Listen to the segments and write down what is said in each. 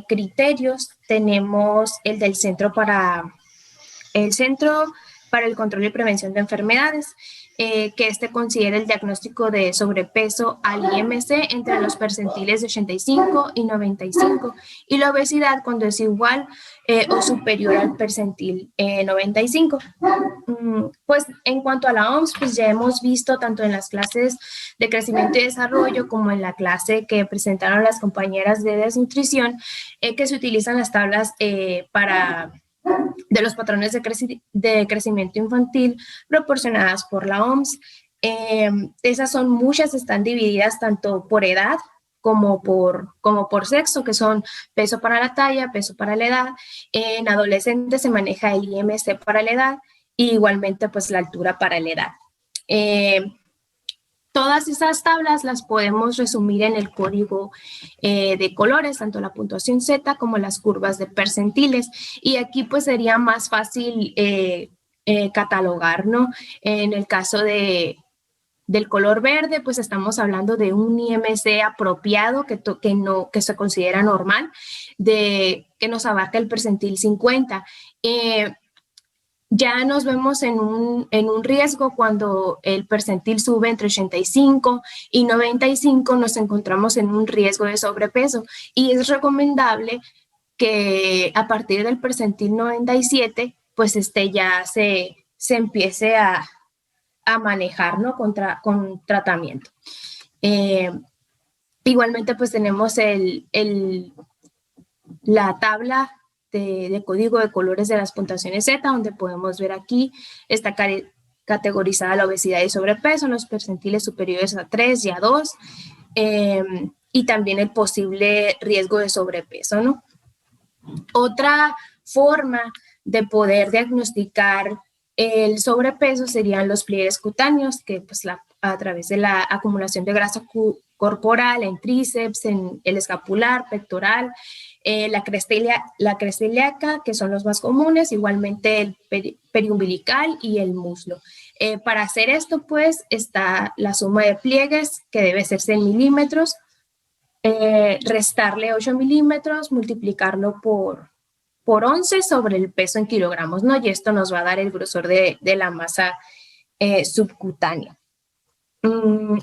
criterios tenemos el Centro para el Control y Prevención de Enfermedades, que considera el diagnóstico de sobrepeso al IMC entre los percentiles de 85 y 95, y la obesidad cuando es igual o superior al percentil 95. Pues en cuanto a la OMS, pues ya hemos visto tanto en las clases de crecimiento y desarrollo como en la clase que presentaron las compañeras de desnutrición, que se utilizan las tablas de los patrones de crecimiento infantil proporcionadas por la OMS. Esas son muchas, están divididas tanto por edad como por sexo, que son peso para la talla, peso para la edad. En adolescentes se maneja el IMC para la edad y igualmente pues la altura para la edad. Todas esas tablas las podemos resumir en el código de colores, tanto la puntuación Z como las curvas de percentiles. Y aquí pues sería más fácil catalogar, ¿no? En el caso del color verde, pues estamos hablando de un IMC apropiado que se considera normal, que nos abarca el percentil 50. Ya nos vemos en un riesgo cuando el percentil sube entre 85 y 95, nos encontramos en un riesgo de sobrepeso y es recomendable que a partir del percentil 97, pues ya se empiece a manejar, ¿no? Con tratamiento. Igualmente, pues tenemos la tabla de código de colores de las puntuaciones Z, donde podemos ver aquí está categorizada la obesidad y sobrepeso en los percentiles superiores a 3 y a 2, y también el posible riesgo de sobrepeso, ¿no? Otra forma de poder diagnosticar el sobrepeso serían los pliegues cutáneos, que pues a través de la acumulación de grasa corporal en tríceps, en el escapular, pectoral, la cresta ilíaca, que son los más comunes, igualmente el periumbilical y el muslo. Para hacer esto, pues, está la suma de pliegues, que debe ser 100 milímetros, restarle 8 milímetros, multiplicarlo por 11 sobre el peso en kilogramos, ¿no? Y esto nos va a dar el grosor de la masa subcutánea.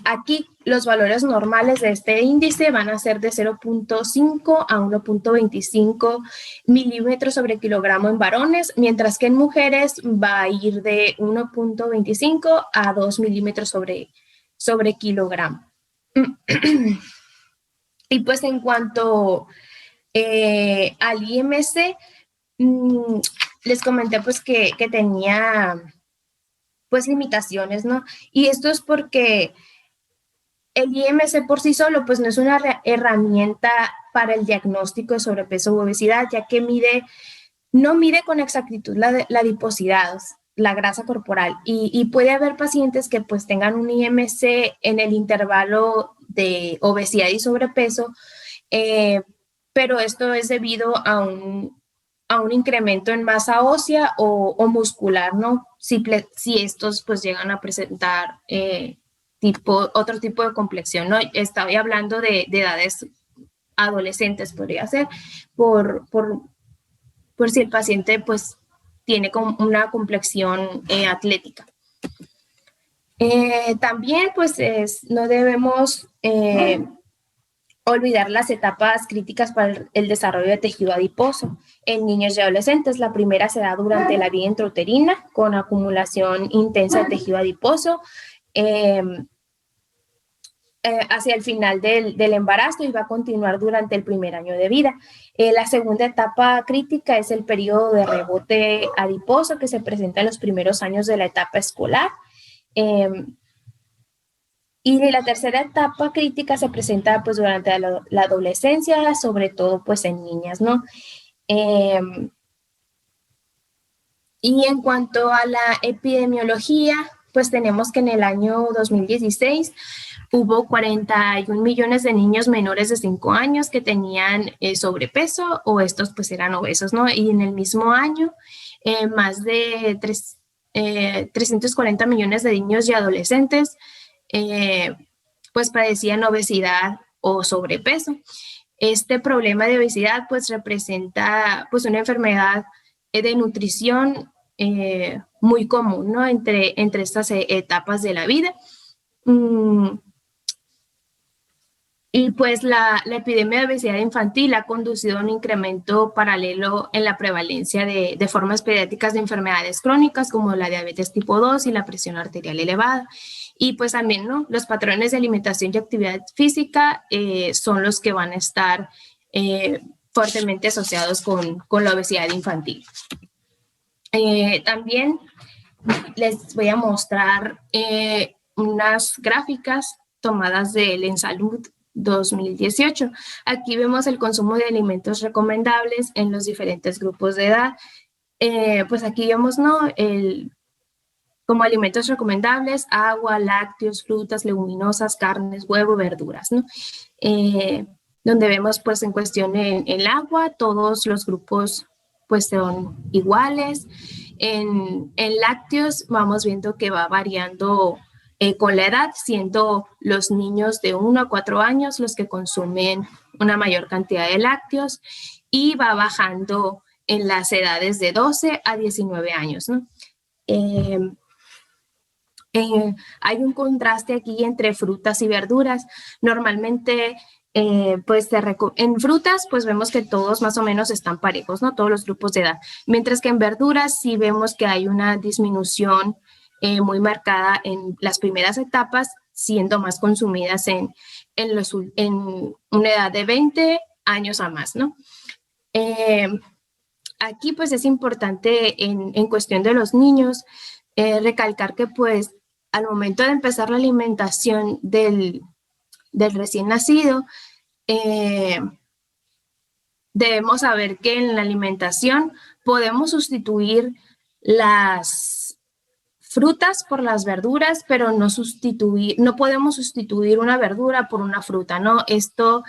Aquí los valores normales de este índice van a ser de 0.5 a 1.25 milímetros sobre kilogramo en varones, mientras que en mujeres va a ir de 1.25 a 2 milímetros sobre kilogramo. Y pues en cuanto al IMC, les comenté pues que tenía pues limitaciones, ¿no? Y esto es porque el IMC por sí solo pues no es una herramienta para el diagnóstico de sobrepeso u obesidad, ya que no mide con exactitud la adiposidad, la grasa corporal, y puede haber pacientes que pues tengan un IMC en el intervalo de obesidad y sobrepeso, pero esto es debido a un incremento en masa ósea o muscular, ¿no? Si estos pues llegan a presentar otro tipo de complexión, ¿no? Estoy hablando de edades adolescentes, podría ser, por si el paciente pues tiene una complexión atlética. También pues no debemos olvidar las etapas críticas para el desarrollo de tejido adiposo. En niños y adolescentes, la primera se da durante la vida intrauterina con acumulación intensa de tejido adiposo hacia el final del embarazo y va a continuar durante el primer año de vida. La segunda etapa crítica es el periodo de rebote adiposo que se presenta en los primeros años de la etapa escolar. Y la tercera etapa crítica se presenta pues durante la adolescencia, sobre todo pues en niñas, ¿no? Y en cuanto a la epidemiología, pues tenemos que en el año 2016 hubo 41 millones de niños menores de 5 años que tenían sobrepeso o estos pues eran obesos, ¿no? Y en el mismo año, más de 340 millones de niños y adolescentes pues padecían obesidad o sobrepeso. Este problema de obesidad pues representa pues una enfermedad de nutrición muy común, ¿no? Entre estas etapas de la vida. Y pues la epidemia de obesidad infantil ha conducido a un incremento paralelo en la prevalencia de formas pediátricas de enfermedades crónicas como la diabetes tipo 2 y la presión arterial elevada. Y pues también, ¿no? Los patrones de alimentación y actividad física son los que van a estar fuertemente asociados con la obesidad infantil. También les voy a mostrar unas gráficas tomadas del En Salud 2018. Aquí vemos el consumo de alimentos recomendables en los diferentes grupos de edad. Pues aquí vemos, ¿no? Como alimentos recomendables, agua, lácteos, frutas, leguminosas, carnes, huevo, verduras, ¿no? Donde vemos pues en cuestión en el agua, todos los grupos pues son iguales. En lácteos vamos viendo que va variando con la edad, siendo los niños de 1 a 4 años los que consumen una mayor cantidad de lácteos y va bajando en las edades de 12 a 19 años, ¿no? Hay un contraste aquí entre frutas y verduras. Normalmente, pues en frutas, pues vemos que todos más o menos están parejos, ¿no? Todos los grupos de edad. Mientras que en verduras sí vemos que hay una disminución muy marcada en las primeras etapas, siendo más consumidas en una edad de 20 años a más, ¿no? Aquí pues es importante en cuestión de los niños recalcar que pues al momento de empezar la alimentación del recién nacido, debemos saber que en la alimentación podemos sustituir las frutas por las verduras, pero no podemos sustituir una verdura por una fruta, ¿no? Esto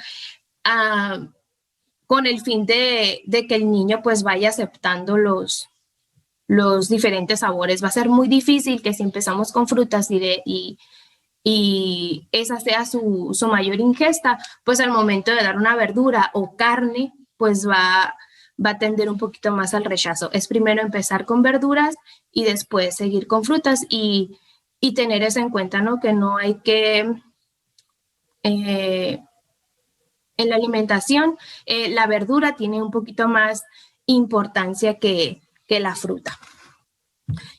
con el fin de que el niño pues vaya aceptando los diferentes sabores. Va a ser muy difícil que si empezamos con frutas y esa sea su mayor ingesta, pues al momento de dar una verdura o carne, pues va a tender un poquito más al rechazo. Es primero empezar con verduras y después seguir con frutas y tener eso en cuenta, ¿no? Que no hay que... en la alimentación, la verdura tiene un poquito más importancia que la fruta.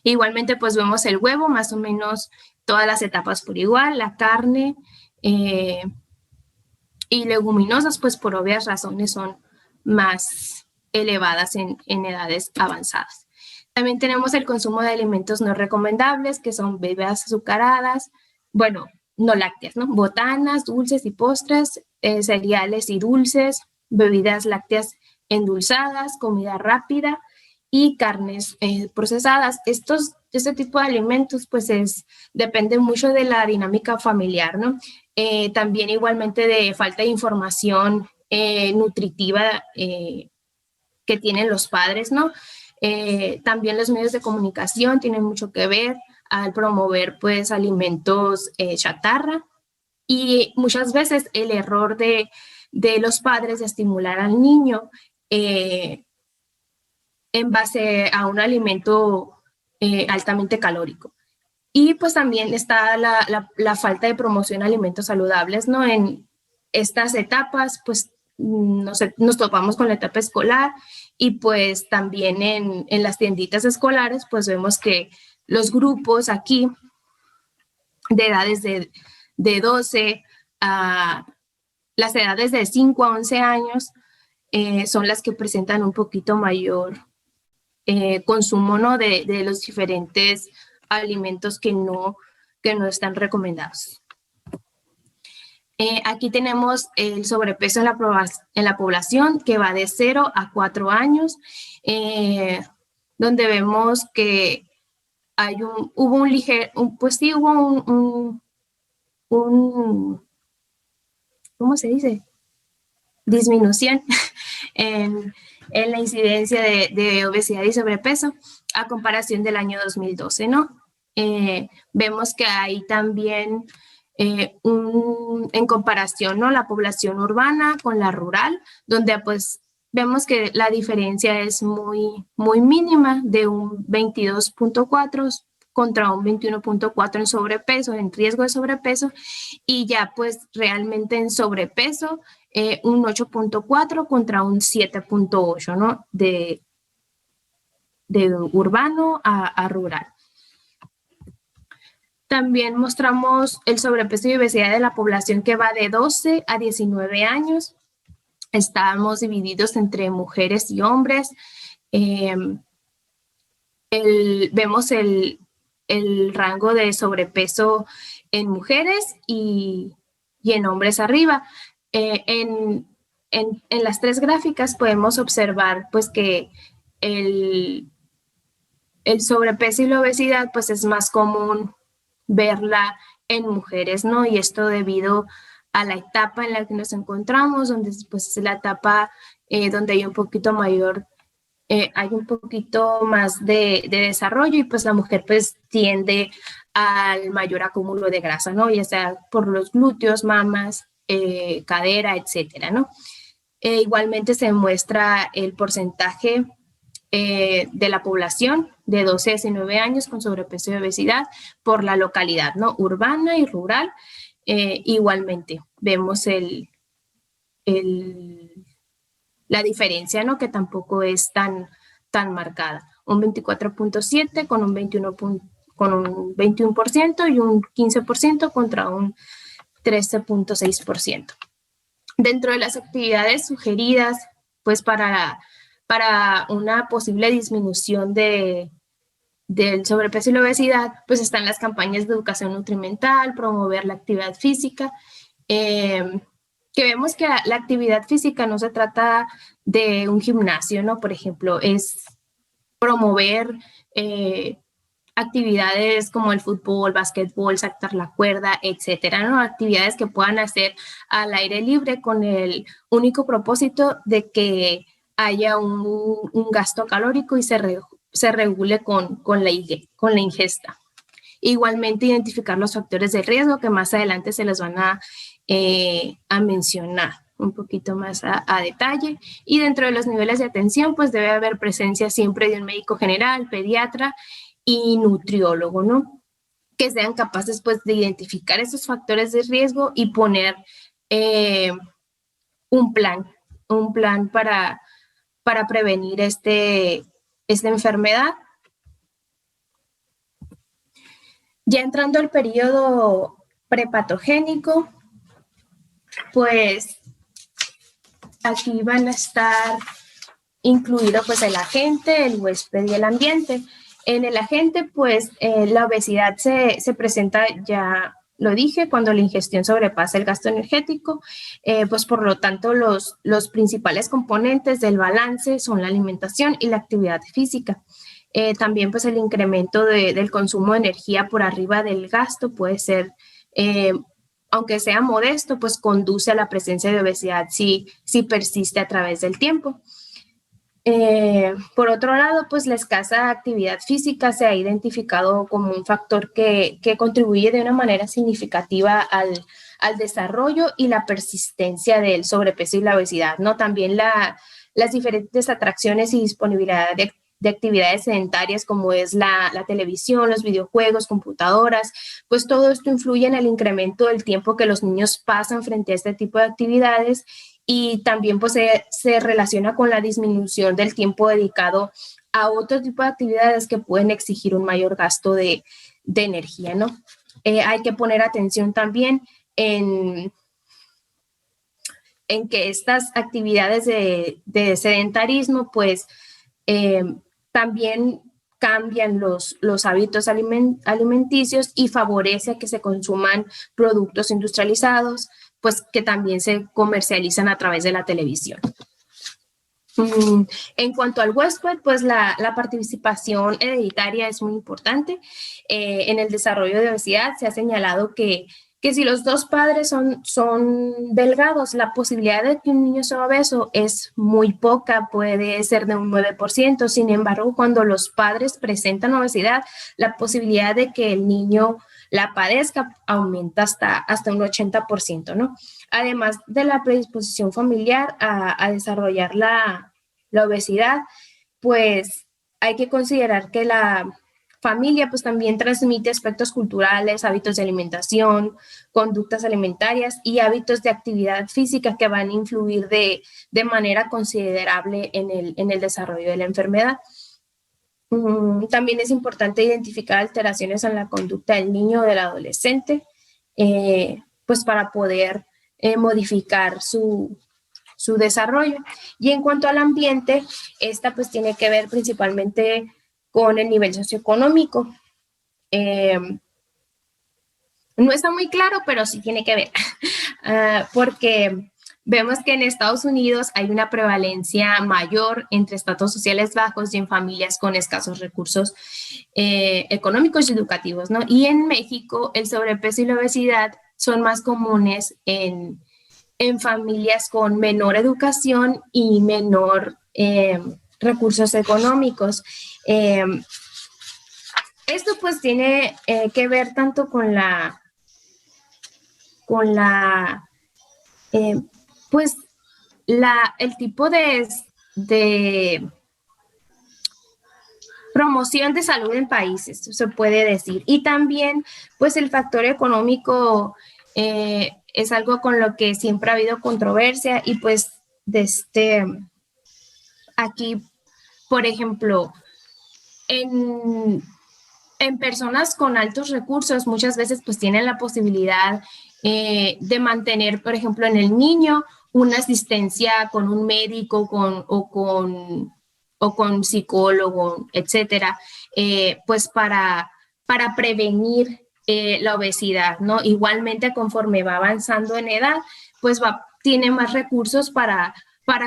Igualmente, pues vemos el huevo, más o menos todas las etapas por igual, la carne y leguminosas, pues por obvias razones son más elevadas en edades avanzadas. También tenemos el consumo de alimentos no recomendables, que son bebidas azucaradas, bueno, no lácteas, ¿no? Botanas, dulces y postres, cereales y dulces, bebidas lácteas endulzadas, comida rápida, y carnes procesadas. Este tipo de alimentos pues depende mucho de la dinámica familiar, ¿no? También igualmente de falta de información nutritiva que tienen los padres, ¿no? También los medios de comunicación tienen mucho que ver al promover pues alimentos chatarra y muchas veces el error de los padres de estimular al niño en base a un alimento altamente calórico. Y pues también está la falta de promoción de alimentos saludables, ¿no? En estas etapas, pues nos topamos con la etapa escolar y pues también en las tienditas escolares, pues vemos que los grupos aquí de edades de 12 a las edades de 5 a 11 años son las que presentan un poquito mayor consumo, ¿no? de los diferentes alimentos que no están recomendados. Aquí tenemos el sobrepeso en la población que va de 0 a 4 años, donde vemos que hubo ¿cómo se dice? Disminución en la incidencia de obesidad y sobrepeso a comparación del año 2012, ¿no? Vemos que hay también en comparación, ¿no? La población urbana con la rural, donde pues vemos que la diferencia es muy mínima, de un 22.4 contra un 21.4 en sobrepeso, en riesgo de sobrepeso, y ya pues realmente en sobrepeso, un 8.4 contra un 7.8, ¿no? De urbano a rural. También mostramos el sobrepeso y obesidad de la población que va de 12 a 19 años. Estamos divididos entre mujeres y hombres. Vemos el rango de sobrepeso en mujeres y en hombres arriba. En las tres gráficas podemos observar pues que el sobrepeso y la obesidad pues es más común verla en mujeres, ¿no? Y esto debido a la etapa en la que nos encontramos, donde pues es la etapa donde hay un poquito mayor, hay un poquito más de desarrollo, y pues la mujer pues tiende al mayor acúmulo de grasa, ¿no? Ya sea por los glúteos, mamas, cadera, etcétera, ¿no? Igualmente se muestra el porcentaje de la población de 12 a 19 años con sobrepeso y obesidad por la localidad, ¿no? Urbana y rural. Igualmente vemos la diferencia, ¿no? Que tampoco es tan marcada. Un 24.7 con un 21% y un 15% contra un 13.6%. Dentro de las actividades sugeridas, pues para una posible disminución del sobrepeso y la obesidad, pues están las campañas de educación nutrimental, promover la actividad física, que vemos que la actividad física no se trata de un gimnasio, ¿no? Por ejemplo, es promover actividades como el fútbol, básquetbol, saltar la cuerda, etcétera, ¿no? Actividades que puedan hacer al aire libre con el único propósito de que haya un gasto calórico y se regule con la ingesta. Igualmente, identificar los factores de riesgo que más adelante se les van a mencionar un poquito más a detalle. Y dentro de los niveles de atención, pues debe haber presencia siempre de un médico general, pediatra y nutriólogo, ¿no? Que sean capaces pues de identificar esos factores de riesgo y poner un plan para prevenir esta enfermedad. Ya entrando al periodo prepatogénico, pues aquí van a estar incluidos pues el agente, el huésped y el ambiente. En el agente, pues la obesidad se presenta, ya lo dije, cuando la ingestión sobrepasa el gasto energético, pues por lo tanto los principales componentes del balance son la alimentación y la actividad física. También pues el incremento del consumo de energía por arriba del gasto puede ser, aunque sea modesto, pues conduce a la presencia de obesidad si persiste a través del tiempo. Por otro lado, pues la escasa actividad física se ha identificado como un factor que contribuye de una manera significativa al desarrollo y la persistencia del sobrepeso y la obesidad, ¿no? También las diferentes atracciones y disponibilidad de actividades sedentarias como es la televisión, los videojuegos, computadoras, pues todo esto influye en el incremento del tiempo que los niños pasan frente a este tipo de actividades, y también pues se relaciona con la disminución del tiempo dedicado a otro tipo de actividades que pueden exigir un mayor gasto de energía, ¿no? Hay que poner atención también en que estas actividades de sedentarismo pues también cambian los hábitos alimenticios y favorece que se consuman productos industrializados, pues que también se comercializan a través de la televisión. En cuanto al huésped, pues la participación hereditaria es muy importante. En el desarrollo de obesidad se ha señalado que si los dos padres son delgados, la posibilidad de que un niño sea obeso es muy poca, puede ser de un 9%. Sin embargo, cuando los padres presentan obesidad, la posibilidad de que el niño la padezca aumenta hasta un 80%, ¿no? Además de la predisposición familiar a desarrollar la obesidad, pues hay que considerar que la familia pues también transmite aspectos culturales, hábitos de alimentación, conductas alimentarias y hábitos de actividad física que van a influir de manera considerable en el desarrollo de la enfermedad. También es importante identificar alteraciones en la conducta del niño o del adolescente, pues para poder modificar su desarrollo. Y en cuanto al ambiente, esta pues tiene que ver principalmente con el nivel socioeconómico. No está muy claro, pero sí tiene que ver, porque vemos que en Estados Unidos hay una prevalencia mayor entre estratos sociales bajos y en familias con escasos recursos económicos y educativos, ¿no? Y en México el sobrepeso y la obesidad son más comunes en familias con menor educación y menor recursos económicos. Esto pues tiene que ver tanto con pues el tipo de promoción de salud en países, se puede decir. Y también pues el factor económico es algo con lo que siempre ha habido controversia y pues aquí, por ejemplo, en personas con altos recursos muchas veces pues tienen la posibilidad de mantener, por ejemplo, en el niño una asistencia con un médico o con psicólogo, etcétera, pues para prevenir la obesidad, ¿no? Igualmente, conforme va avanzando en edad, pues tiene más recursos para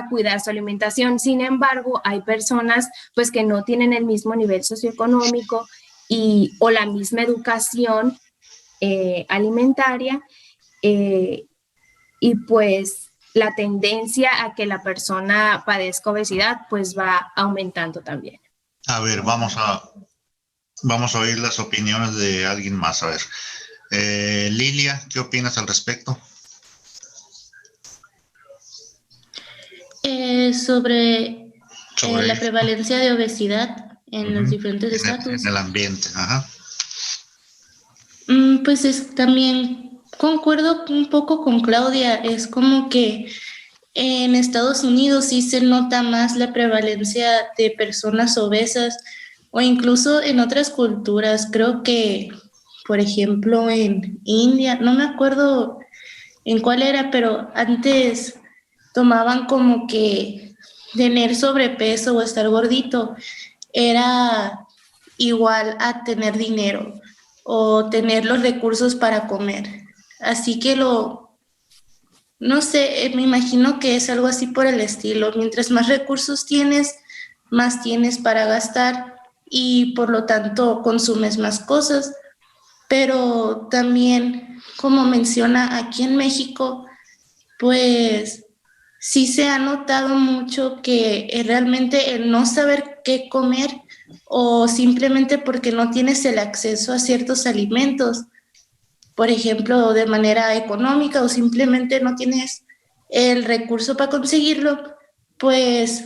cuidar su alimentación. Sin embargo, hay personas pues que no tienen el mismo nivel socioeconómico o la misma educación alimentaria y pues la tendencia a que la persona padezca obesidad pues va aumentando también. A ver, vamos a oír las opiniones de alguien más. A ver, Lilia, ¿qué opinas al respecto? Sobre la prevalencia de obesidad en los diferentes estatus. En el ambiente, ajá. Pues también concuerdo un poco con Claudia, es como que en Estados Unidos sí se nota más la prevalencia de personas obesas o incluso en otras culturas. Creo que, por ejemplo, en India, no me acuerdo en cuál era, pero antes tomaban como que tener sobrepeso o estar gordito era igual a tener dinero o tener los recursos para comer. Así que no sé, me imagino que es algo así por el estilo. Mientras más recursos tienes, más tienes para gastar y por lo tanto consumes más cosas. Pero también, como menciona aquí en México, pues sí se ha notado mucho que realmente el no saber qué comer o simplemente porque no tienes el acceso a ciertos alimentos, por ejemplo, de manera económica o simplemente no tienes el recurso para conseguirlo, pues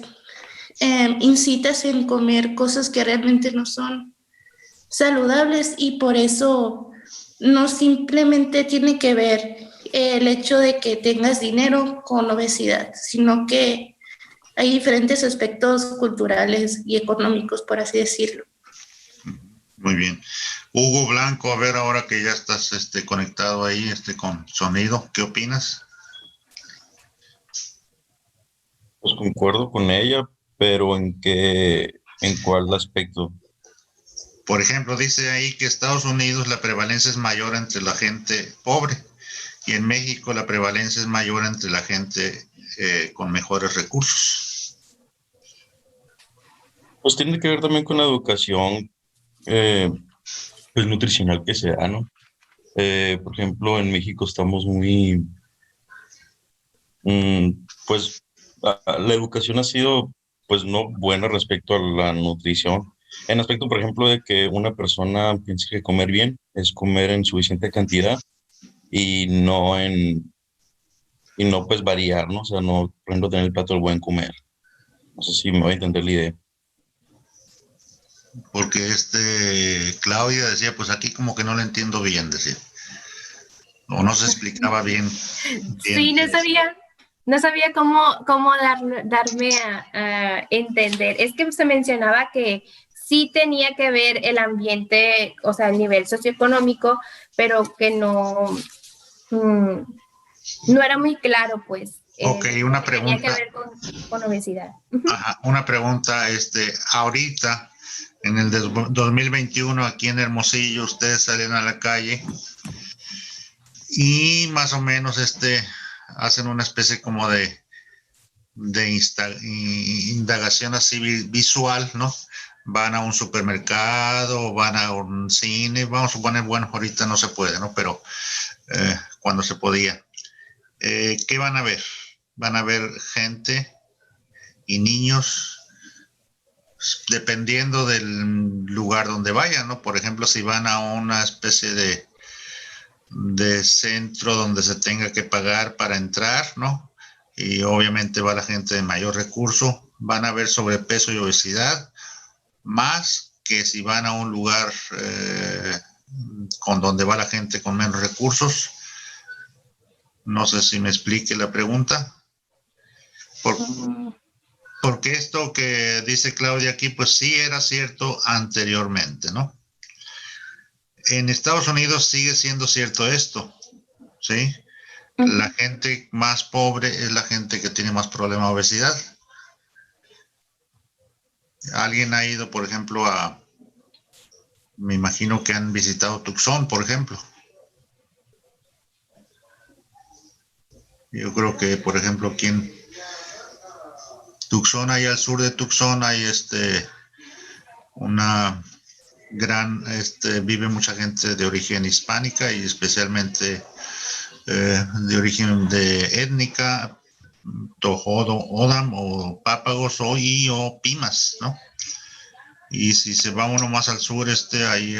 incitas en comer cosas que realmente no son saludables y por eso no simplemente tiene que ver el hecho de que tengas dinero con obesidad, sino que hay diferentes aspectos culturales y económicos, por así decirlo. Muy bien. Hugo Blanco, a ver, ahora que ya estás conectado ahí con sonido, ¿qué opinas? Pues concuerdo con ella, pero ¿en cuál aspecto? Por ejemplo, dice ahí que Estados Unidos la prevalencia es mayor entre la gente pobre y en México la prevalencia es mayor entre la gente con mejores recursos. Pues tiene que ver también con la educación pues nutricional que se da, ¿no? Por ejemplo, en México estamos muy, pues la educación ha sido pues no buena respecto a la nutrición. En aspecto, por ejemplo, de que una persona piense que comer bien es comer en suficiente cantidad y no pues variar, ¿no? O sea, no, por ejemplo, tener el plato del buen comer. No sé si me voy a entender la idea. Porque Claudia decía, pues aquí como que no le entiendo bien, decía. O no se explicaba bien, Sí, bien. no sabía cómo darme a entender. Es que se mencionaba que sí tenía que ver el ambiente, o sea, el nivel socioeconómico, pero que mm, no era muy claro, pues, Ok, una que tenía que pregunta. ver con obesidad. Ujú. Ajá, una pregunta, ahorita, en el 2021, aquí en Hermosillo, ustedes salen a la calle y más o menos, hacen una especie como de indagación así visual, ¿no? Van a un supermercado, van a un cine, vamos a poner, bueno, ahorita no se puede, ¿no? Pero cuando se podía. ¿Qué van a ver? Van a ver gente y niños dependiendo del lugar donde vayan, ¿no? Por ejemplo, si van a una especie de centro donde se tenga que pagar para entrar, ¿no? Y obviamente va la gente de mayor recurso, van a ver sobrepeso y obesidad, más que si van a un lugar con donde va la gente con menos recursos. No sé si me explique la pregunta. Por, porque esto que dice Claudia aquí, pues sí era cierto anteriormente, ¿no? En Estados Unidos sigue siendo cierto esto, ¿sí? La gente más pobre es la gente que tiene más problema de obesidad. Alguien ha ido, por ejemplo, me imagino que han visitado Tucson, por ejemplo. Yo creo que, por ejemplo, aquí en Tucson, ahí al sur de Tucson, hay una vive mucha gente de origen hispánica y especialmente de origen de étnica, Tojodo, Odam o Pápagos o Pimas, ¿no? Y si se va uno más al sur, ahí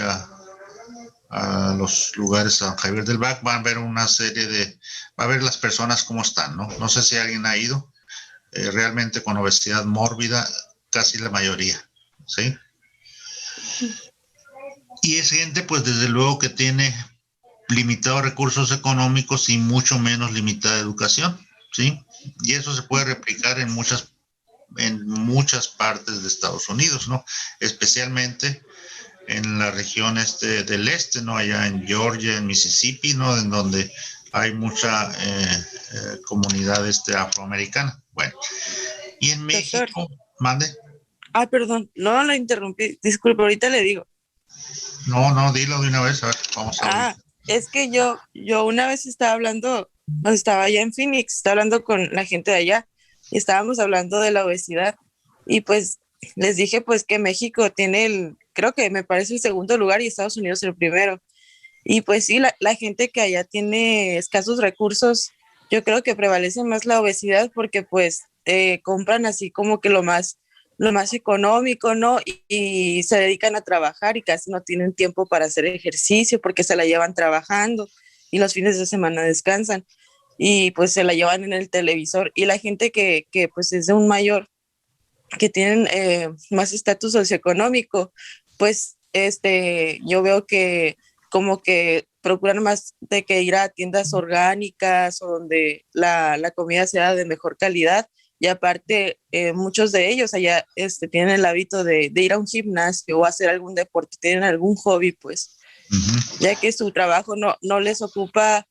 a los lugares San Javier del Bac, van a ver una serie va a ver las personas cómo están, ¿no? No sé si alguien ha ido, realmente con obesidad mórbida, casi la mayoría, ¿sí? Y es gente, pues desde luego que tiene limitados recursos económicos y mucho menos limitada educación, ¿sí? Y eso se puede replicar en muchas partes de Estados Unidos, ¿no? Especialmente en la región del este, ¿no? Allá en Georgia, en Mississippi, ¿no? En donde hay mucha comunidad afroamericana. Bueno, y en Doctor. México, mande. Perdón, no lo interrumpí. Disculpe, ahorita le digo. No, dilo de una vez, a ver, vamos a oír. Es que yo una vez estaba hablando, estaba allá en Phoenix, estaba hablando con la gente de allá y estábamos hablando de la obesidad y pues les dije pues que México tiene creo que me parece el segundo lugar y Estados Unidos el primero. Y pues sí, la gente que allá tiene escasos recursos, yo creo que prevalece más la obesidad porque pues compran así como que lo más económico, ¿no? Y se dedican a trabajar y casi no tienen tiempo para hacer ejercicio porque se la llevan trabajando y los fines de semana descansan y pues se la llevan en el televisor. Y la gente que pues es de un mayor, que tienen más estatus socioeconómico, pues yo veo que como que procuran más de que ir a tiendas orgánicas o donde la comida sea de mejor calidad. Y aparte, muchos de ellos allá tienen el hábito de ir a un gimnasio o hacer algún deporte, tienen algún hobby, pues, ya que su trabajo no les ocupa,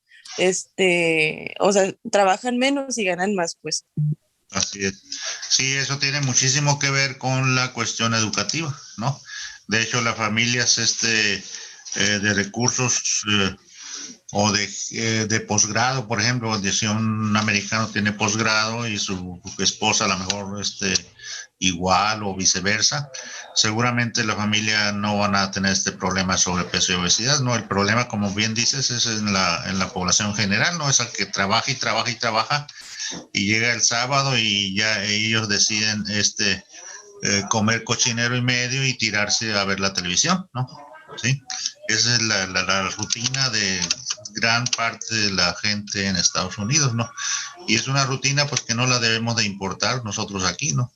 o sea, trabajan menos y ganan más, pues. Así es. Sí, eso tiene muchísimo que ver con la cuestión educativa, ¿no? De hecho, las familias de recursos o de posgrado, por ejemplo, si un americano tiene posgrado y su esposa a lo mejor igual o viceversa, seguramente la familia no van a tener este problema de sobrepeso y obesidad, ¿no? El problema, como bien dices, es en la población general, ¿no? Es el que trabaja y trabaja y trabaja y llega el sábado y ya ellos deciden comer cochinero y medio y tirarse a ver la televisión, ¿no? ¿sí? Esa es la rutina de gran parte de la gente en Estados Unidos, ¿no? Y es una rutina pues que no la debemos de importar nosotros aquí, ¿no?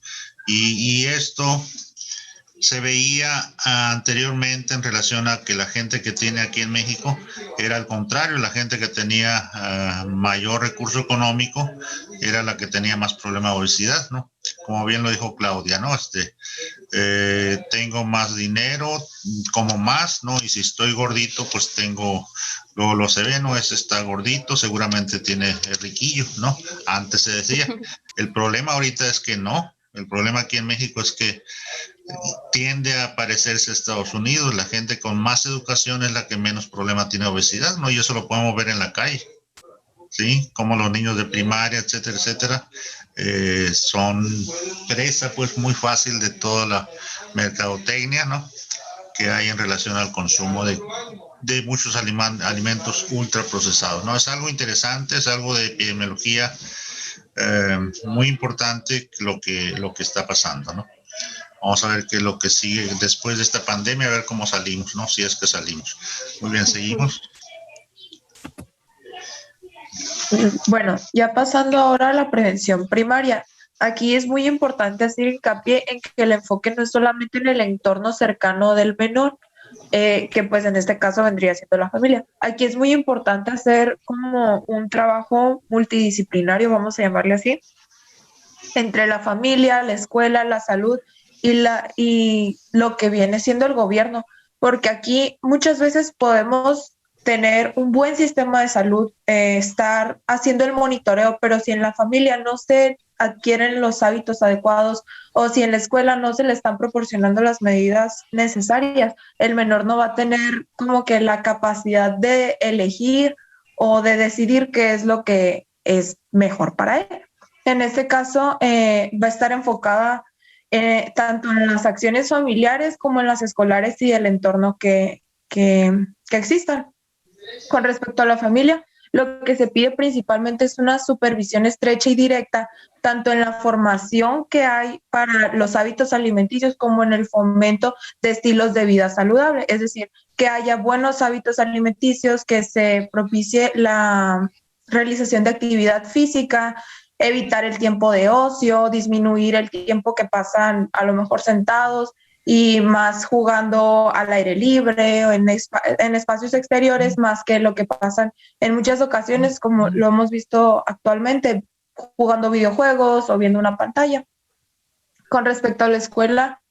Y esto se veía anteriormente en relación a que la gente que tiene aquí en México era al contrario, la gente que tenía mayor recurso económico era la que tenía más problema de obesidad, ¿no? Como bien lo dijo Claudia, ¿no? Tengo más dinero, como más, ¿no? Y si estoy gordito, pues tengo, luego lo se ve, ¿no? Ese está gordito, seguramente tiene riquillo, ¿no? Antes se decía. El problema ahorita es que no. El problema aquí en México es que tiende a parecerse a Estados Unidos. La gente con más educación es la que menos problema tiene obesidad, ¿no? Y eso lo podemos ver en la calle, ¿sí? Como los niños de primaria, etcétera, etcétera, son presa, pues, muy fácil de toda la mercadotecnia, ¿no? Que hay en relación al consumo de muchos alimentos ultraprocesados, ¿no? Es algo interesante, es algo de epidemiología muy importante lo que está pasando, ¿no? Vamos a ver qué es lo que sigue después de esta pandemia, a ver cómo salimos, ¿no? Si es que salimos. Muy bien, seguimos. Bueno, ya pasando ahora a la prevención primaria. Aquí es muy importante hacer hincapié en que el enfoque no es solamente en el entorno cercano del menor, que pues en este caso vendría siendo la familia. Aquí es muy importante hacer como un trabajo multidisciplinario, vamos a llamarle así, entre la familia, la escuela, la salud y lo que viene siendo el gobierno, porque aquí muchas veces podemos tener un buen sistema de salud, estar haciendo el monitoreo, pero si en la familia no se adquieren los hábitos adecuados o si en la escuela no se le están proporcionando las medidas necesarias, el menor no va a tener como que la capacidad de elegir o de decidir qué es lo que es mejor para él. En este caso, va a estar enfocada tanto en las acciones familiares como en las escolares y el entorno que existan. Con respecto a la familia, lo que se pide principalmente es una supervisión estrecha y directa, tanto en la formación que hay para los hábitos alimenticios como en el fomento de estilos de vida saludable. Es decir, que haya buenos hábitos alimenticios, que se propicie la realización de actividad física, evitar el tiempo de ocio, disminuir el tiempo que pasan a lo mejor sentados y más jugando al aire libre o en espacios exteriores, más que lo que pasan en muchas ocasiones, como lo hemos visto actualmente, jugando videojuegos o viendo una pantalla. Con respecto a la escuela,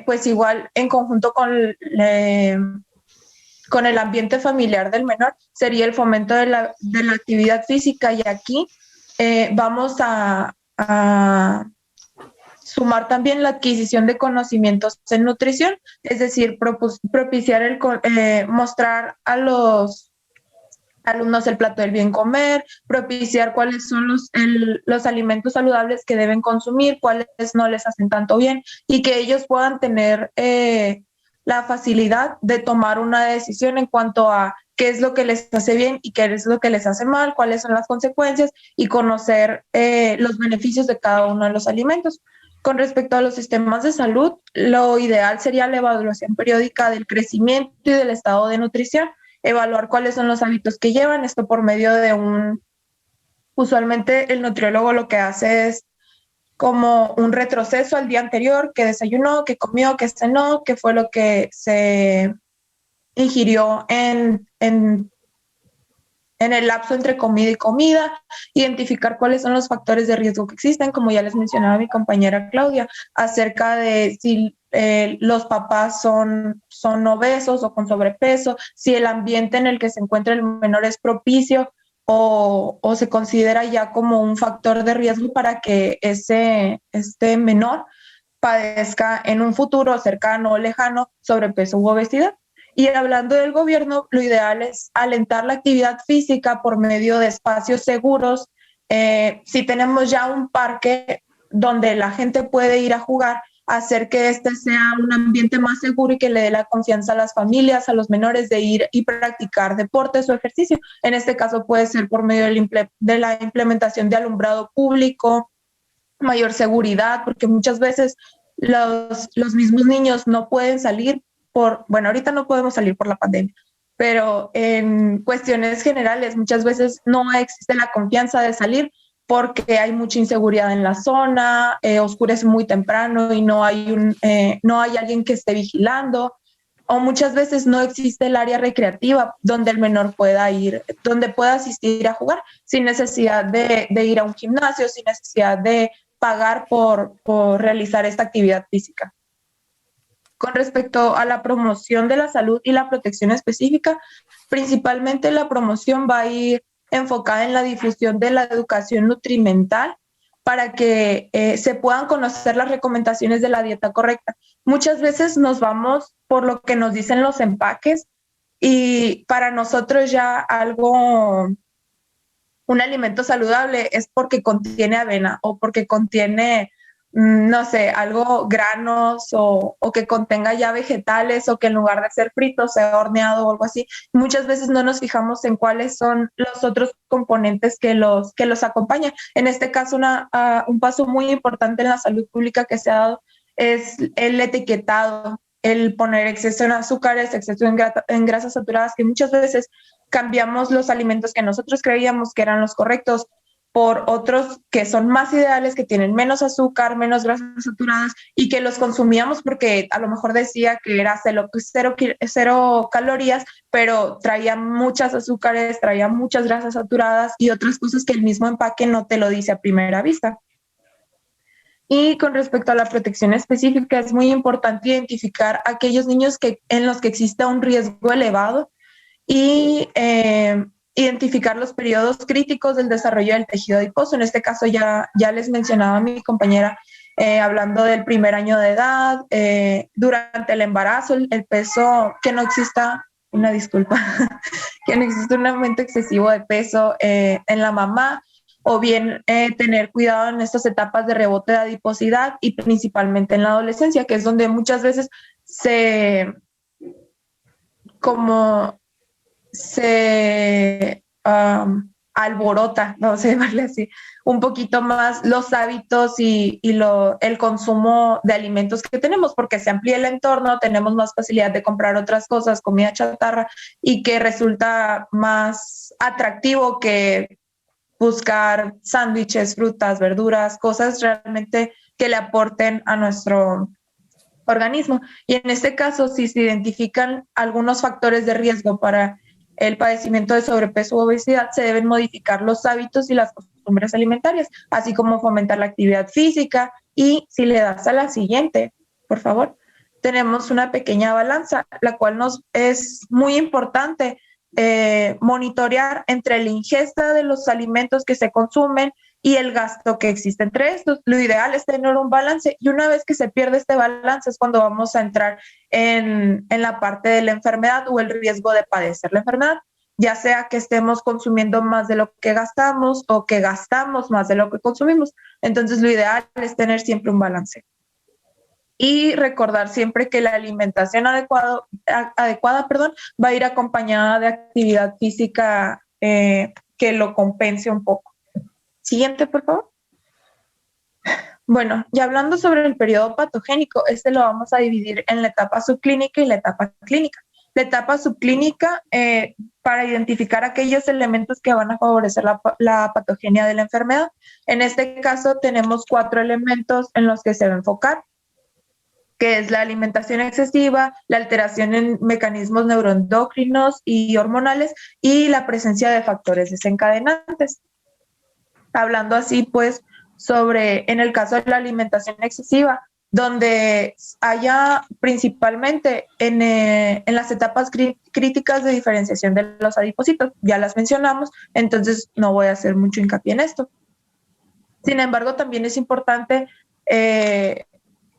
pues igual en conjunto con el ambiente familiar del menor, sería el fomento de la actividad física, y aquí vamos a sumar también la adquisición de conocimientos en nutrición, es decir, propiciar mostrar a los alumnos el plato del bien comer, propiciar cuáles son los alimentos saludables que deben consumir, cuáles no les hacen tanto bien, y que ellos puedan tener la facilidad de tomar una decisión en cuanto a qué es lo que les hace bien y qué es lo que les hace mal, cuáles son las consecuencias, y conocer los beneficios de cada uno de los alimentos. Con respecto a los sistemas de salud, lo ideal sería la evaluación periódica del crecimiento y del estado de nutrición, evaluar cuáles son los hábitos que llevan, esto por medio de usualmente el nutriólogo lo que hace es como un retroceso al día anterior, qué desayunó, qué comió, qué cenó, qué fue lo que se ingirió en el lapso entre comida y comida, identificar cuáles son los factores de riesgo que existen, como ya les mencionaba mi compañera Claudia, acerca de si los papás son obesos o con sobrepeso, si el ambiente en el que se encuentra el menor es propicio o se considera ya como un factor de riesgo para que este menor padezca en un futuro cercano o lejano sobrepeso u obesidad. Y hablando del gobierno, lo ideal es alentar la actividad física por medio de espacios seguros. Si tenemos ya un parque donde la gente puede ir a jugar, hacer que este sea un ambiente más seguro y que le dé la confianza a las familias, a los menores, de ir y practicar deportes o ejercicio. En este caso puede ser por medio de la implementación de alumbrado público, mayor seguridad, porque muchas veces los mismos niños no pueden salir bueno, ahorita no podemos salir por la pandemia, pero en cuestiones generales muchas veces no existe la confianza de salir porque hay mucha inseguridad en la zona, oscurece muy temprano y no hay alguien que esté vigilando, o muchas veces no existe el área recreativa donde el menor pueda ir, donde pueda asistir a jugar sin necesidad de ir a un gimnasio, sin necesidad de pagar por realizar esta actividad física. Con respecto a la promoción de la salud y la protección específica, principalmente la promoción va a ir enfocada en la difusión de la educación nutrimental para que se puedan conocer las recomendaciones de la dieta correcta. Muchas veces nos vamos por lo que nos dicen los empaques y para nosotros ya un alimento saludable es porque contiene avena o porque contiene, no sé, algo granos o que contenga ya vegetales o que en lugar de ser frito sea horneado o algo así. Muchas veces no nos fijamos en cuáles son los otros componentes que los acompañan. En este caso, un paso muy importante en la salud pública que se ha dado es el etiquetado, el poner exceso en azúcares, exceso en grasas saturadas, que muchas veces cambiamos los alimentos que nosotros creíamos que eran los correctos por otros que son más ideales, que tienen menos azúcar, menos grasas saturadas y que los consumíamos porque a lo mejor decía que era cero calorías, pero traía muchas azúcares, traía muchas grasas saturadas y otras cosas que el mismo empaque no te lo dice a primera vista. Y con respecto a la protección específica, es muy importante identificar aquellos niños en los que exista un riesgo elevado y identificar los periodos críticos del desarrollo del tejido adiposo. En este caso ya les mencionaba a mi compañera, hablando del primer año de edad, durante el embarazo, el peso, que no exista, una disculpa, que no exista un aumento excesivo de peso en la mamá, o bien tener cuidado en estas etapas de rebote de adiposidad y principalmente en la adolescencia, que es donde muchas veces se alborota, vamos a llamarle así, un poquito más los hábitos y el consumo de alimentos que tenemos, porque se amplía el entorno, tenemos más facilidad de comprar otras cosas, comida chatarra, y que resulta más atractivo que buscar sándwiches, frutas, verduras, cosas realmente que le aporten a nuestro organismo. Y en este caso, si se identifican algunos factores de riesgo para el padecimiento de sobrepeso u obesidad, se deben modificar los hábitos y las costumbres alimentarias, así como fomentar la actividad física. Y si le das a la siguiente, por favor, tenemos una pequeña balanza, la cual nos es muy importante monitorear entre la ingesta de los alimentos que se consumen y el gasto que existe entre estos. Lo ideal es tener un balance, y una vez que se pierde este balance es cuando vamos a entrar en la parte de la enfermedad o el riesgo de padecer la enfermedad, ya sea que estemos consumiendo más de lo que gastamos o que gastamos más de lo que consumimos. Entonces lo ideal es tener siempre un balance. Y recordar siempre que la alimentación adecuada va a ir acompañada de actividad física que lo compense un poco. Siguiente, por favor. Bueno, ya hablando sobre el periodo patogénico, lo vamos a dividir en la etapa subclínica y la etapa clínica. La etapa subclínica, para identificar aquellos elementos que van a favorecer la patogenia de la enfermedad. En este caso tenemos 4 elementos en los que se va a enfocar, que es la alimentación excesiva, la alteración en mecanismos neuroendocrinos y hormonales y la presencia de factores desencadenantes. Hablando así, pues, en el caso de la alimentación excesiva, donde haya principalmente en las etapas críticas de diferenciación de los adipocitos, ya las mencionamos, entonces no voy a hacer mucho hincapié en esto. Sin embargo, también es importante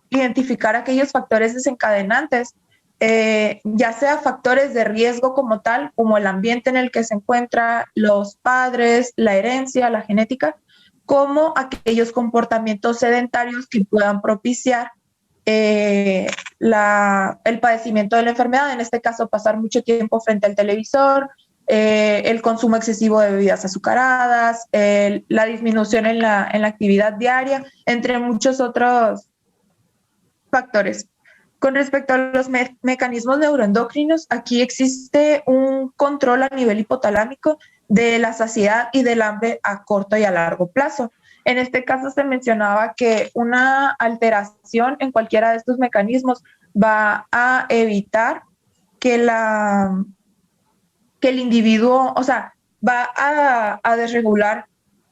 identificar aquellos factores desencadenantes, ya sea factores de riesgo como tal, como el ambiente en el que se encuentra, los padres, la herencia, la genética, como aquellos comportamientos sedentarios que puedan propiciar el padecimiento de la enfermedad. En este caso, pasar mucho tiempo frente al televisor, el consumo excesivo de bebidas azucaradas, la disminución en la actividad diaria, entre muchos otros factores. Con respecto a los mecanismos neuroendocrinos, aquí existe un control a nivel hipotalámico de la saciedad y del hambre a corto y a largo plazo. En este caso se mencionaba que una alteración en cualquiera de estos mecanismos va a evitar que el individuo, o sea, va a desregular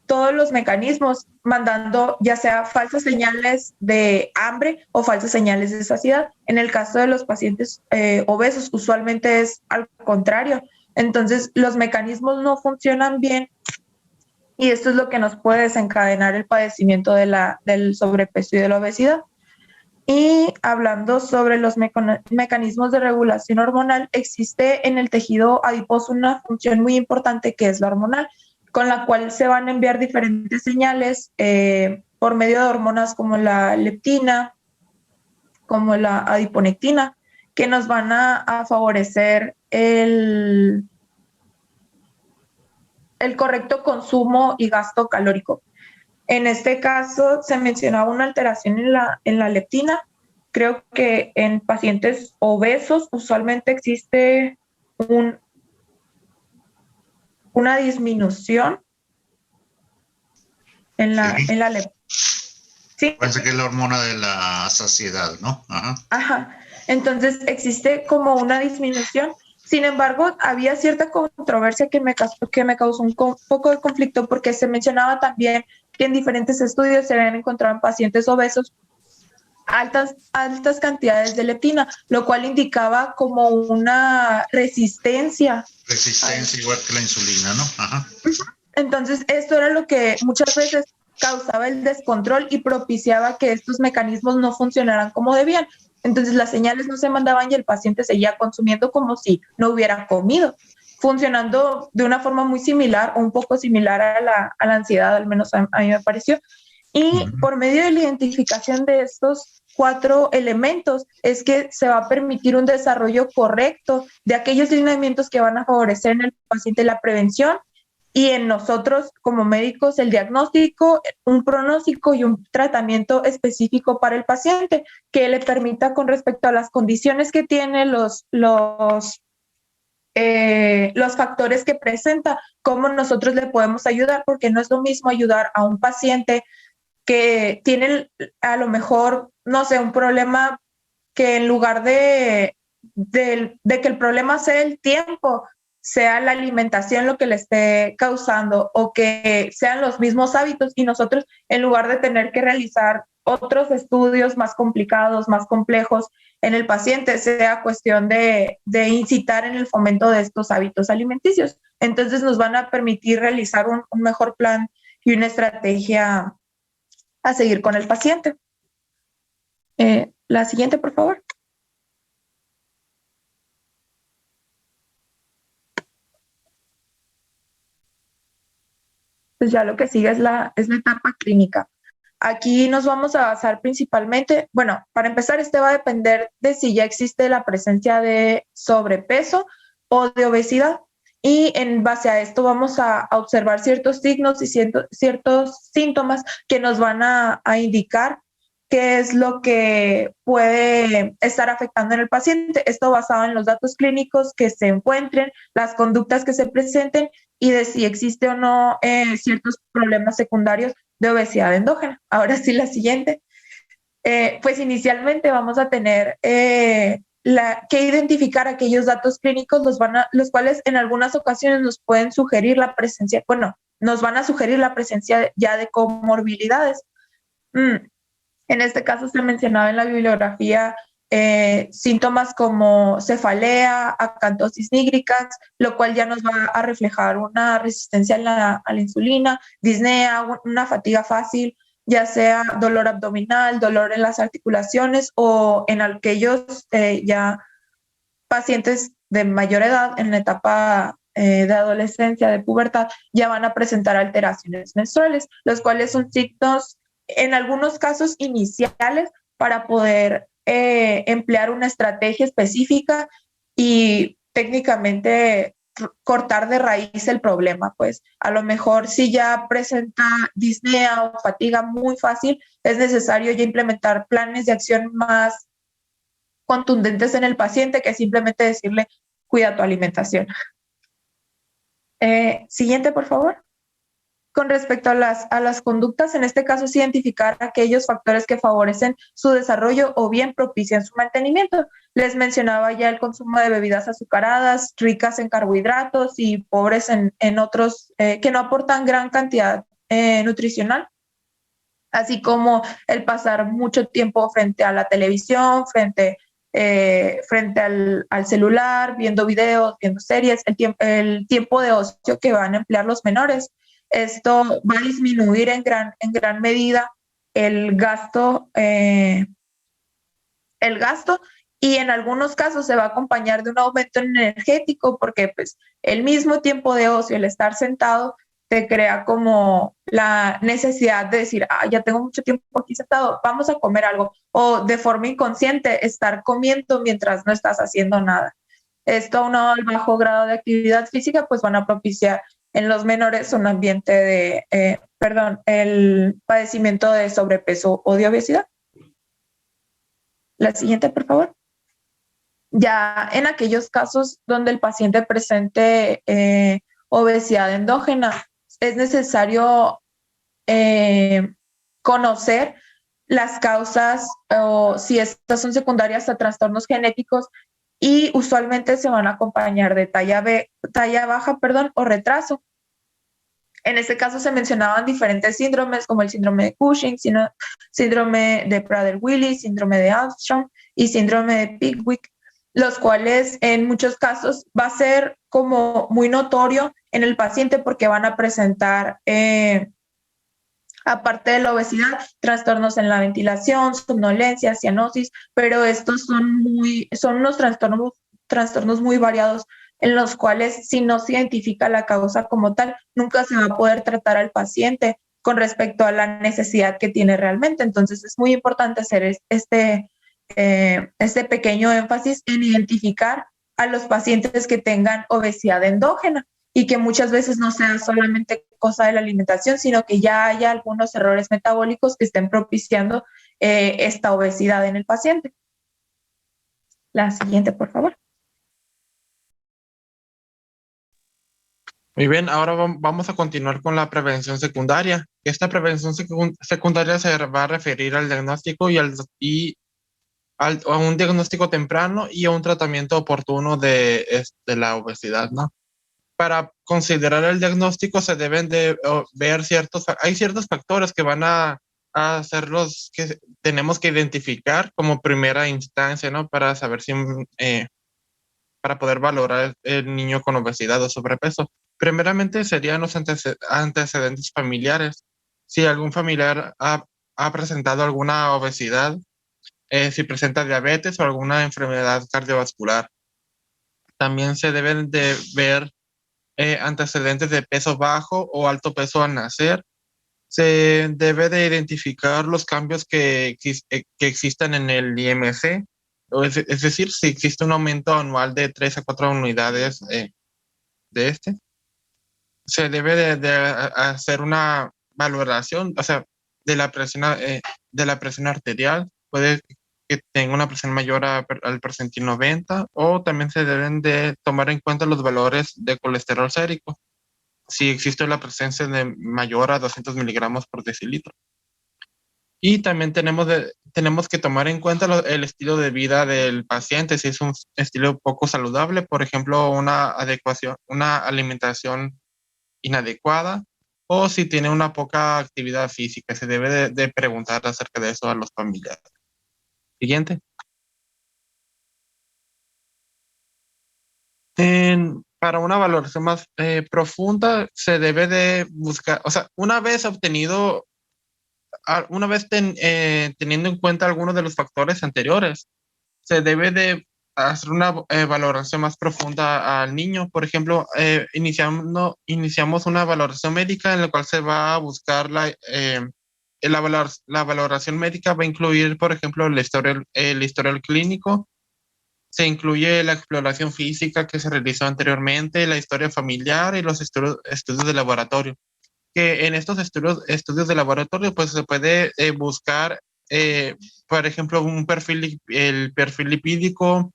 todos los mecanismos, mandando ya sea falsas señales de hambre o falsas señales de saciedad. En el caso de los pacientes obesos, usualmente es al contrario. Entonces, los mecanismos no funcionan bien y esto es lo que nos puede desencadenar el padecimiento del sobrepeso y de la obesidad. Y hablando sobre los mecanismos de regulación hormonal, existe en el tejido adiposo una función muy importante que es la hormonal, con la cual se van a enviar diferentes señales por medio de hormonas como la leptina, como la adiponectina, que nos van a favorecer el correcto consumo y gasto calórico. En este caso se mencionaba una alteración en la leptina. Creo que en pacientes obesos usualmente existe una disminución en la leptina. Sí. Parece que es la hormona de la saciedad, ¿no? Ajá. Ajá. Entonces existe como una disminución. Sin embargo, había cierta controversia que me causó un poco de conflicto porque se mencionaba también que en diferentes estudios se habían encontrado en pacientes obesos altas cantidades de leptina, lo cual indicaba como una resistencia. Resistencia igual que la insulina, ¿no? Ajá. Entonces, esto era lo que muchas veces causaba el descontrol y propiciaba que estos mecanismos no funcionaran como debían. Entonces, las señales no se mandaban y el paciente seguía consumiendo como si no hubiera comido, funcionando de una forma muy similar o un poco similar a la ansiedad, al menos a mí me pareció. Y por medio de la identificación de estos 4 elementos es que se va a permitir un desarrollo correcto de aquellos lineamientos que van a favorecer en el paciente la prevención y en nosotros como médicos el diagnóstico, un pronóstico y un tratamiento específico para el paciente que le permita con respecto a las condiciones que tiene, los factores que presenta, cómo nosotros le podemos ayudar, porque no es lo mismo ayudar a un paciente que tiene a lo mejor, no sé, un problema que en lugar de que el problema sea el tiempo, sea la alimentación lo que le esté causando o que sean los mismos hábitos y nosotros en lugar de tener que realizar otros estudios más complicados, más complejos en el paciente, sea cuestión de incitar en el fomento de estos hábitos alimenticios. Entonces nos van a permitir realizar un mejor plan y una estrategia a seguir con el paciente. La siguiente, por favor. Pues ya lo que sigue es la etapa clínica. Aquí nos vamos a basar principalmente, bueno, para empezar, va a depender de si ya existe la presencia de sobrepeso o de obesidad. Y en base a esto vamos a observar ciertos signos y ciertos síntomas que nos van a indicar qué es lo que puede estar afectando en el paciente. Esto basado en los datos clínicos que se encuentren, las conductas que se presenten y de si existe o no ciertos problemas secundarios de obesidad endógena. Ahora sí, la siguiente. Pues inicialmente vamos a tener que identificar aquellos datos clínicos, los cuales en algunas ocasiones nos pueden sugerir la presencia, nos van a sugerir la presencia ya de comorbilidades. En este caso se mencionaba en la bibliografía síntomas como cefalea, acantosis nigricans, lo cual ya nos va a reflejar una resistencia a la insulina, disnea, una fatiga fácil, ya sea dolor abdominal, dolor en las articulaciones o en aquellos ya pacientes de mayor edad en la etapa de adolescencia, de pubertad, ya van a presentar alteraciones menstruales, los cuales son signos en algunos casos iniciales para poder emplear una estrategia específica y técnicamente cortar de raíz el problema. Pues a lo mejor si ya presenta disnea o fatiga muy fácil, es necesario ya implementar planes de acción más contundentes en el paciente que simplemente decirle, cuida tu alimentación. Siguiente, por favor. Con respecto a las conductas, en este caso es identificar aquellos factores que favorecen su desarrollo o bien propician su mantenimiento. Les mencionaba ya el consumo de bebidas azucaradas, ricas en carbohidratos y pobres en otros que no aportan gran cantidad nutricional, así como el pasar mucho tiempo frente a la televisión, frente al celular, viendo videos, viendo series, el tiempo de ocio que van a emplear los menores. Esto va a disminuir en gran medida el gasto y en algunos casos se va a acompañar de un aumento energético porque pues el mismo tiempo de ocio, el estar sentado, te crea como la necesidad de decir, ya tengo mucho tiempo aquí sentado, vamos a comer algo, o de forma inconsciente estar comiendo mientras no estás haciendo nada. Esto aunado al bajo grado de actividad física, pues van a propiciar en los menores un ambiente de, el padecimiento de sobrepeso o de obesidad. La siguiente, por favor. Ya en aquellos casos donde el paciente presente obesidad endógena, es necesario conocer las causas o si estas son secundarias a trastornos genéticos y usualmente se van a acompañar de talla baja o retraso. En este caso se mencionaban diferentes síndromes como el síndrome de Cushing, síndrome de Prader-Willi, síndrome de Armstrong y síndrome de Pickwick, los cuales en muchos casos va a ser como muy notorio en el paciente porque van a presentar, aparte de la obesidad, trastornos en la ventilación, somnolencia, cianosis, pero estos son unos trastornos muy variados en los cuales si no se identifica la causa como tal, nunca se va a poder tratar al paciente con respecto a la necesidad que tiene realmente. Entonces es muy importante hacer este pequeño énfasis en identificar a los pacientes que tengan obesidad endógena y que muchas veces no sea solamente cosa de la alimentación, sino que ya haya algunos errores metabólicos que estén propiciando esta obesidad en el paciente. La siguiente, por favor. Muy bien, ahora vamos a continuar con la prevención secundaria. Esta prevención secundaria se va a referir al diagnóstico a un diagnóstico temprano y a un tratamiento oportuno de la obesidad, ¿no? Para considerar el diagnóstico se deben de ver hay ciertos factores que van a ser los que tenemos que identificar como primera instancia, ¿no? Para saber si, para poder valorar el niño con obesidad o sobrepeso. Primeramente serían los antecedentes familiares. Si algún familiar ha presentado alguna obesidad, si presenta diabetes o alguna enfermedad cardiovascular. También se deben de ver antecedentes de peso bajo o alto peso al nacer. Se debe de identificar los cambios que existan en el IMC, es decir, si existe un aumento anual de 3 a 4 unidades de este. Se debe de hacer una valoración, o sea, de la presión arterial. Puede que tenga una presión mayor al percentil 90, o también se deben de tomar en cuenta los valores de colesterol sérico, si existe la presencia de mayor a 200 miligramos por decilitro. Y también tenemos que tomar en cuenta el estilo de vida del paciente, si es un estilo poco saludable, por ejemplo, una alimentación inadecuada, o si tiene una poca actividad física. Se debe de preguntar acerca de eso a los familiares. Siguiente. Para una valoración más profunda, se debe de buscar, o sea, una vez teniendo en cuenta algunos de los factores anteriores, se debe de hacer una valoración más profunda al niño. Por ejemplo, iniciamos una valoración médica en la cual se va a buscar la valoración médica. Va a incluir, por ejemplo, el historial clínico. Se incluye la exploración física que se realizó anteriormente, la historia familiar y los estudios de laboratorio. Que en estos estudios de laboratorio pues se puede buscar por ejemplo, el perfil lipídico,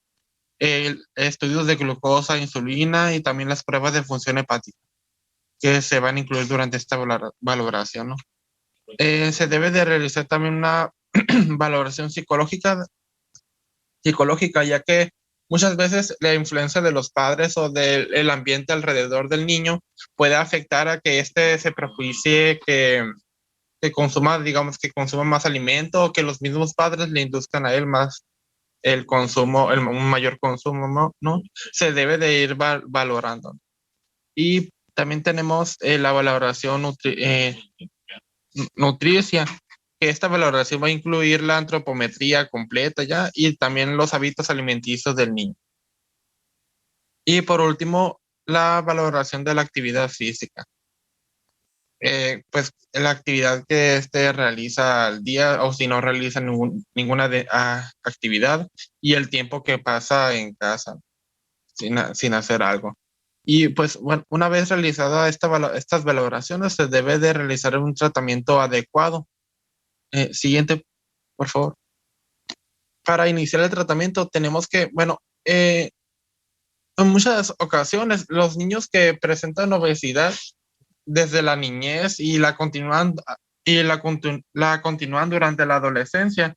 estudios de glucosa, insulina y también las pruebas de función hepática que se van a incluir durante esta valoración, ¿no? Se debe de realizar también una valoración psicológica, ya que muchas veces la influencia de los padres o del ambiente alrededor del niño puede afectar a que éste se prejuicie que consuma, digamos, que consuma más alimento, o que los mismos padres le induzcan a él más el consumo, un mayor consumo, ¿no? Se debe de ir valorando. Y también tenemos la valoración nutricia, que esta valoración va a incluir la antropometría completa ya y también los hábitos alimenticios del niño. Y por último, la valoración de la actividad física. Pues la actividad que realiza al día, o si no realiza ninguna actividad, y el tiempo que pasa en casa sin hacer algo. Y pues bueno, una vez realizada estas valoraciones, se debe de realizar un tratamiento adecuado. Siguiente, por favor. Para iniciar el tratamiento tenemos que, bueno, en muchas ocasiones los niños que presentan obesidad desde la niñez y la continúan durante la adolescencia,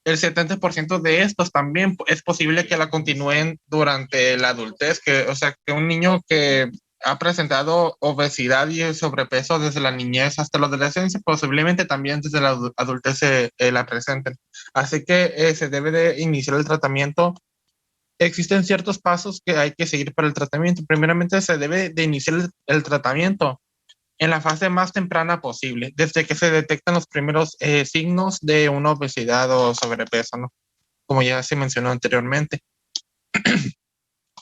el 70% de estos también es posible que la continúen durante la adultez, o sea, que un niño que ha presentado obesidad y sobrepeso desde la niñez hasta la adolescencia, posiblemente también desde la adultez la presenten. Así que se debe de iniciar el tratamiento. Existen ciertos pasos que hay que seguir para el tratamiento. Primeramente, se debe de iniciar el tratamiento en la fase más temprana posible, desde que se detectan los primeros signos de una obesidad o sobrepeso, ¿no? Como ya se mencionó anteriormente.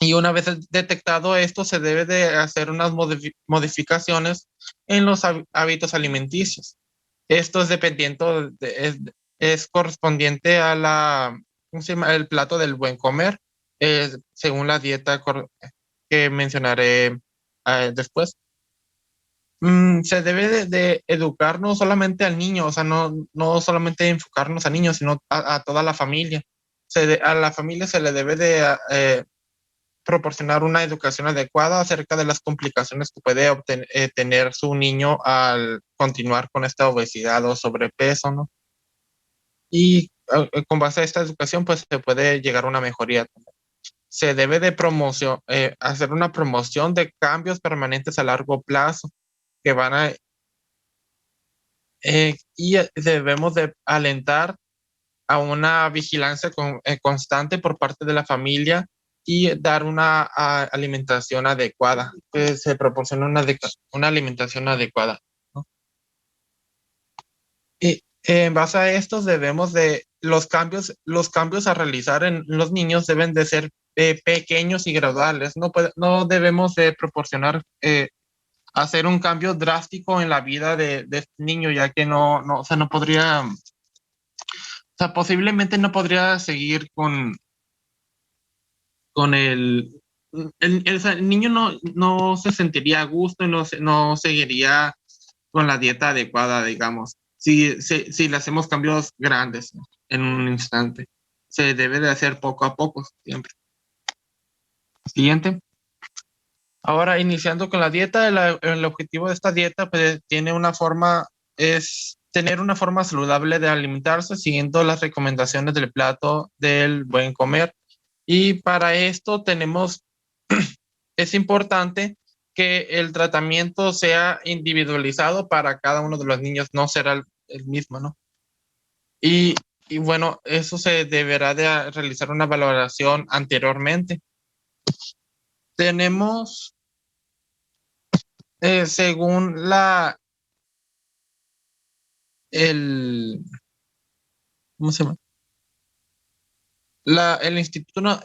Y una vez detectado esto, se debe de hacer unas modificaciones en los hábitos alimenticios. Esto es dependiendo, es correspondiente a ¿cómo se llama? El plato del buen comer, según la dieta que mencionaré después. Se debe de educar no solamente al niño, o sea, no solamente enfocarnos a niños, sino a toda la familia. A la familia se le debe de proporcionar una educación adecuada acerca de las complicaciones que puede tener su niño al continuar con esta obesidad o sobrepeso, ¿no? Y con base a esta educación, pues se puede llegar a una mejoría. Se debe de hacer una promoción de cambios permanentes a largo plazo que van a y debemos de alentar a una vigilancia constante por parte de la familia y dar una alimentación adecuada, que se proporcione una alimentación adecuada, ¿no? Y en base a estos debemos de los cambios a realizar en los niños deben de ser pequeños y graduales. No debemos de proporcionar hacer un cambio drástico en la vida de este niño, ya que o sea, no podría, o sea, posiblemente no podría seguir con o sea, el niño no se sentiría a gusto y no seguiría con la dieta adecuada, digamos, si le hacemos cambios grandes, ¿no? En un instante. Se debe de hacer poco a poco, siempre. Siguiente. Ahora, iniciando con la dieta, el objetivo de esta dieta pues, es tener una forma saludable de alimentarse siguiendo las recomendaciones del plato del buen comer. Y para esto es importante que el tratamiento sea individualizado para cada uno de los niños, no será el mismo, ¿no? Y bueno, eso se deberá de realizar una valoración anteriormente. Tenemos, según ¿cómo se llama? El Instituto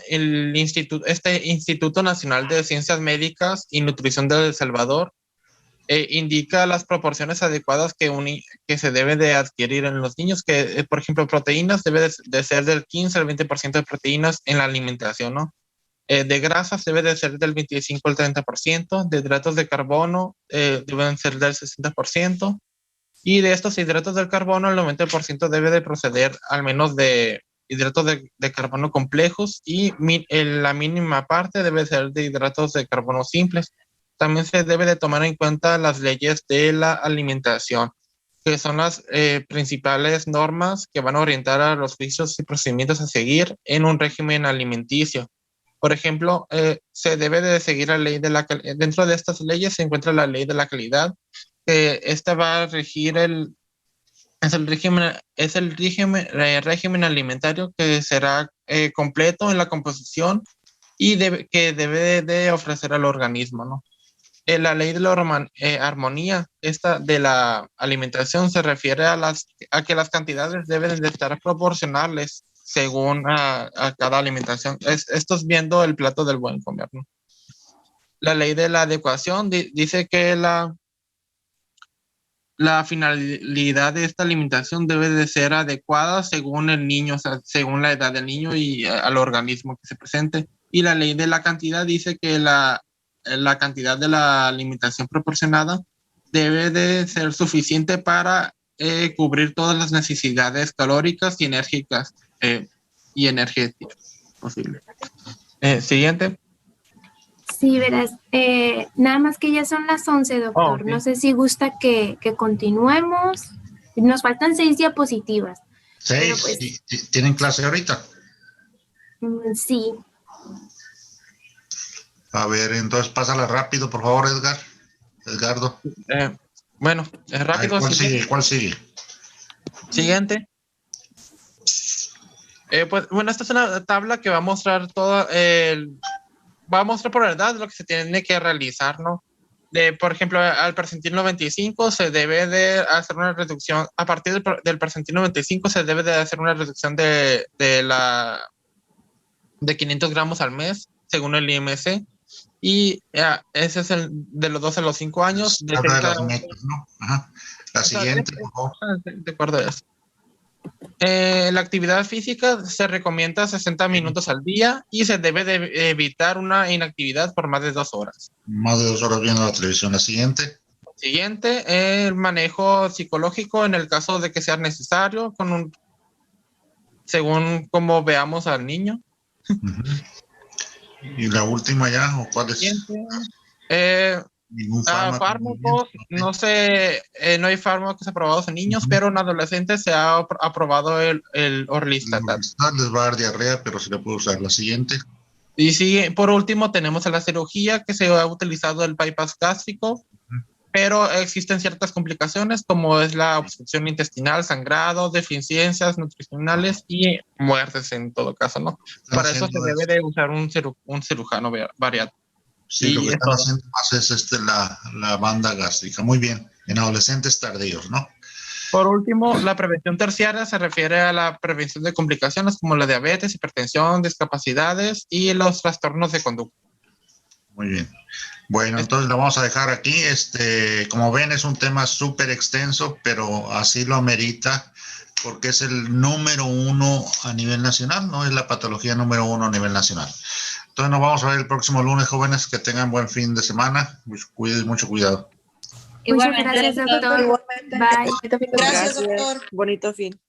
Nacional de Ciencias Médicas y Nutrición de El Salvador indica las proporciones adecuadas que se debe de adquirir en los niños, que por ejemplo proteínas debe de ser del 15 al 20% de proteínas en la alimentación, ¿no? De grasas debe de ser del 25 al 30%, de hidratos de carbono deben ser del 60%, Y de estos hidratos del carbono, el 90% debe de proceder al menos de hidratos de carbono complejos y la mínima parte debe ser de hidratos de carbono simples. También se debe de tomar en cuenta las leyes de la alimentación, que son las principales normas que van a orientar a los juicios y procedimientos a seguir en un régimen alimenticio. Por ejemplo, se debe de seguir la ley de dentro de estas leyes se encuentra la ley de la calidad, que esta va a regir régimen alimentario que será completo en la composición y que debe de ofrecer al organismo, ¿no? La ley de la armonía esta de la alimentación se refiere a que las cantidades deben de estar proporcionales según a cada alimentación. Esto es viendo el plato del buen comer, ¿no? La ley de la adecuación dice que la finalidad de esta alimentación debe de ser adecuada según el niño, o sea, según la edad del niño y al organismo que se presente. Y la ley de la cantidad dice que la cantidad de la alimentación proporcionada debe de ser suficiente para cubrir todas las necesidades calóricas y enérgicas y energéticas posibles. Siguiente. Sí, verás, nada más que ya son las 11, doctor. Ok. No sé si gusta que continuemos. Nos faltan 6 diapositivas. 6, Pero pues- ¿tienen clase ahorita? Sí. A ver, entonces pásala rápido, por favor, Edgardo. Bueno, es rápido. Ay, ¿cuál siguiente. sigue? ¿Cuál sigue? Siguiente. Pues bueno, esta es una tabla que va a mostrar va a mostrar por edad lo que se tiene que realizar, ¿no? Por ejemplo, al percentil 95 se debe de hacer una reducción, a partir del percentil 95 se debe de hacer una reducción de 500 gramos al mes, según el IMC, y ese es el de los 12 a los 5 años. Habla de las metas, ¿no? Ajá. La siguiente, por favor. De acuerdo a eso. La actividad física se recomienda 60 minutos al día y se debe de evitar una inactividad por más de 2 horas. Más de 2 horas viendo la televisión. La siguiente. Siguiente, el manejo psicológico en el caso de que sea necesario, según como veamos al niño. Uh-huh. ¿Y la última ya? ¿O cuál es? Siguiente. Ningún fármaco. Fármacos, no sé, no hay fármacos aprobados en niños, pero en adolescentes se ha aprobado el Orlistat. Les va a dar diarrea, pero se le puede usar. La siguiente. Y sí, por último tenemos la cirugía, que se ha utilizado el bypass gástrico, pero existen ciertas complicaciones como es la obstrucción intestinal, sangrado, deficiencias nutricionales y muertes en todo caso, ¿no? Para eso se debe de usar un cirujano bariátrico. Sí, lo que están haciendo más es la banda gástrica. Muy bien, en adolescentes tardíos, ¿no? Por último, la prevención terciaria se refiere a la prevención de complicaciones como la diabetes, hipertensión, discapacidades y los trastornos de conducta. Muy bien. Bueno, entonces lo vamos a dejar aquí. Como ven, es un tema súper extenso, pero así lo amerita porque es el número 1 a nivel nacional, ¿no? Es la patología número 1 a nivel nacional. Entonces nos vamos a ver el próximo lunes, jóvenes. Que tengan buen fin de semana. Mucho cuidado. Muchas gracias, doctor. Igualmente. Bye. Gracias, doctor. Bonito fin.